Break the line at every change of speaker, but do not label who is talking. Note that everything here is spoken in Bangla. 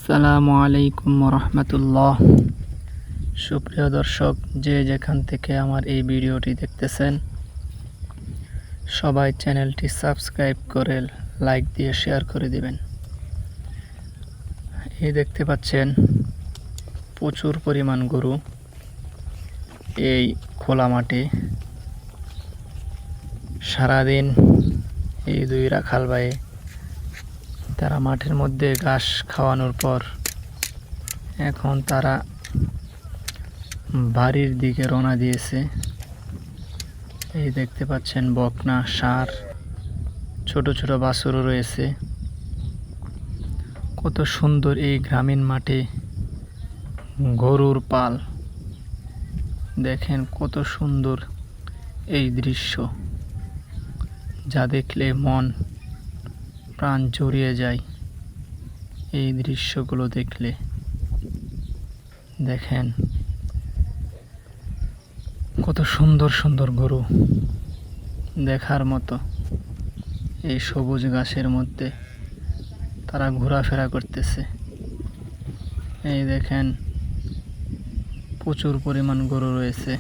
আসসালামু আলাইকুম রহমতুল্লাহ। সুপ্রিয় দর্শক, যে যেখান থেকে আমার এই ভিডিওটি দেখতেছেন, সবাই চ্যানেলটি সাবস্ক্রাইব করে লাইক দিয়ে শেয়ার করে দিবেন। এই দেখতে পাচ্ছেন প্রচুর পরিমাণ গরু এই খোলা মাঠে। সারাদিন এই দুই রাখাল ভাই তারা মাঠের মধ্যে ঘাস খাওয়ানোর পর এখন তারা বাড়ির দিকে রওনা দিয়েছে। এই দেখতে পাচ্ছেন বকনা, ষাঁড়, ছোট ছোট বাছুরও রয়েছে। কত সুন্দর এই গ্রামীণ মাঠে গরুর পাল। দেখেন কত সুন্দর এই দৃশ্য, যা দেখলে মন প্রাণ জুড়িয়ে যায়। এই দৃশ্যগুলো দেখলে দেখেন কত সুন্দর সুন্দর গরু, দেখার মতো। এই সবুজ ঘাসের মধ্যে তারা ঘোরাফেরা করতেছে। এই দেখেন প্রচুর পরিমাণ গরু রয়েছে।